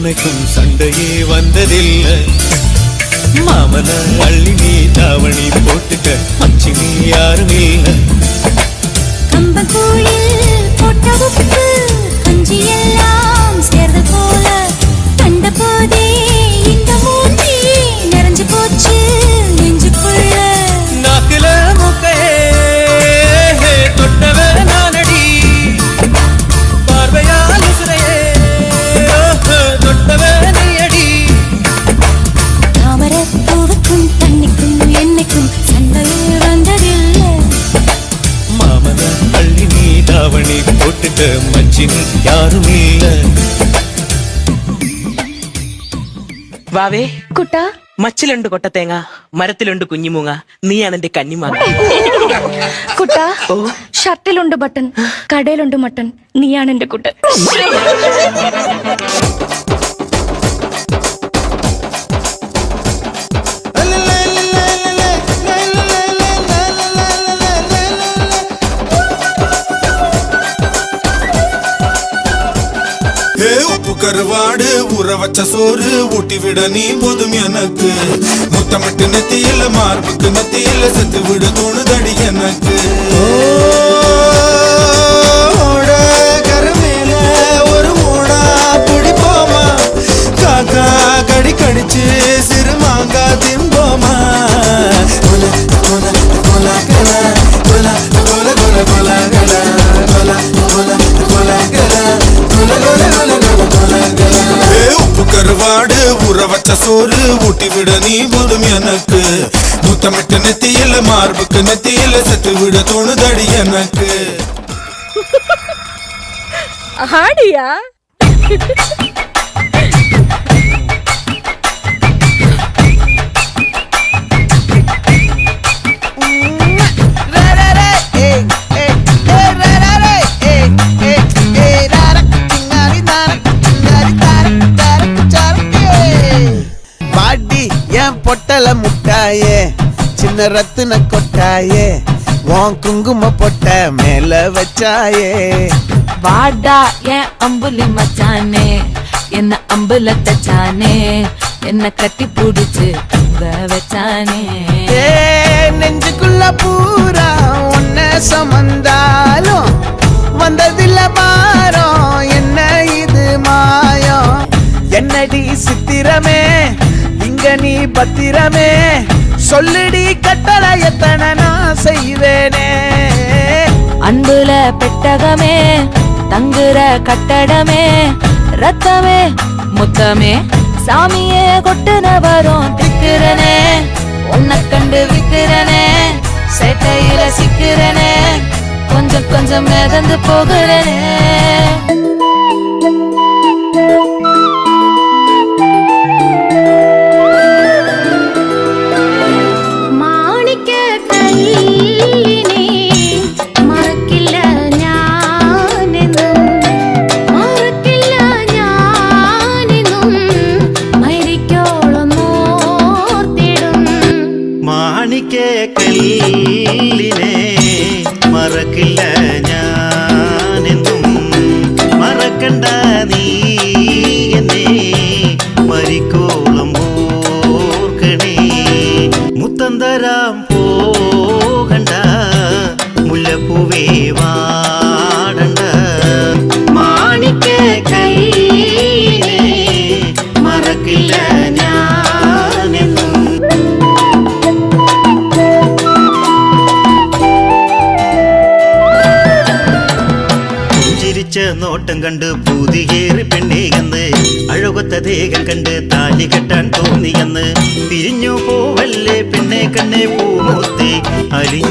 என்னைக்கும் சண்டையே வந்ததில்லை. மாமன அள்ளி நீ தாவணி போட்டுக்க மச்சி நீ யாரும் இல்லை. கம்பங்கூழில் போட்ட உப்பு கஞ்சி எல்லாம் சேர்ந்த போல கண்ட போதே இந்த மூஞ்சி நிறைஞ்சு போச்சு நெஞ்சுக்குள்ள. நாக்குல முக்கையே தொட்டவ நானடி, பார்வையால் உசுரையே தொட்டவ நீயடி. தாமர பூவுக்கும் தண்ணிக்கும் என்னைக்கும் சண்டையே வந்ததில்லை. மாமன அள்ளி நீ தாவணி போட்டுக்க மச்சி நீ யாரும் இல்லை. വാവേ കുട്ടാ, മച്ചിലുണ്ട് കൊട്ടത്തേങ്ങ, മരത്തിലുണ്ട് കുഞ്ഞിമൂങ്ങ, നീയാണ് എന്റെ കന്നിമാങ്ങ. കുട്ടാ, ഷർട്ടിലുണ്ട് ബട്ടൺ, കടയിലുണ്ട് മട്ടൺ, നീയാണ് എന്റെ കുട്ടൻ. உப்பு கருவாடு ஊற வச்ச சோறு ஊட்டி விட நீ போதும் எனக்கு. முத்தமிட்டு நெத்தியில மார்புக்கு நெத்தியில செத்து விட தோணுதடி எனக்கு. கருமேல ஒரு மூடா பிடிப்போமா, காக்கா கடி கடிச்சு சிறு மாங்கா திம்போமா. கொல கொல கொல கல கொல கொல கொல கொல கல கொல கொல கொல கல கொல கொல கொல கொல கல. உப்பு கருவாடு ஊற வச்ச சோறு ஊட்டி விட நீ போதும் எனக்கு. முத்தமிட்டு நெத்தியில மார்புக்கு நெத்தியில செத்து விட தோணுதடி எனக்கு. ஆடியா? பொட்டல முட்டாயே சின்ன ரத்தின கொட்டாயே உன் குங்கும பொட்ட மேல வச்சாயே. வாடா என் அம்புலி மச்சானே, என்ன அம்புல தச்சானே, என்ன கட்டி புடிச்சு தங்க வச்சானே. நெஞ்சுக்குள்ள பூரா உன்ன சமந்தாலும் வந்ததில்ல பாரம் என்ன இது மாயம். என்னடி சித்திரமே இங்க நீ பத்திரமே, சொல்லுடி கட்டளை எத்தனை நான் செய்வேனே. அன்புல பெட்டகமே தங்குற கட்டடமே, ரத்தமே முத்தமே சாமியே கொட்டுன வரும் திக்கிறனே. உன்னை கண்டு விக்கிறனே, சேட்டையில சிக்கிறனே, கொஞ்சம் கொஞ்சம் மிதந்து போகிறனே. കല്ലിനെ മറക്കില്ല ഞാനെന്നും, മറക്കണ്ട നീ എന്നെ മരിക്കോളം ഓർക്കണേ. മുത്തം തരാം പോകണ്ട മുല്ലപ്പൂവേ വാടണ്ട. മാണിക്ക കല്ലിനെ മറക്കില്ല ഞാനെന്നും. നോട്ടം കണ്ട് പൂതിയേറി പെണ്ണേയെന്ന്, അഴകൊത്ത ദേഹം കണ്ട് താലി കെട്ടാൻ തോന്നിയെന്ന്. പിരിഞ്ഞു പോവല്ലേ പെണ്ണെ കണ്ണെ പൂമൂത്തി, അലിഞ്ഞു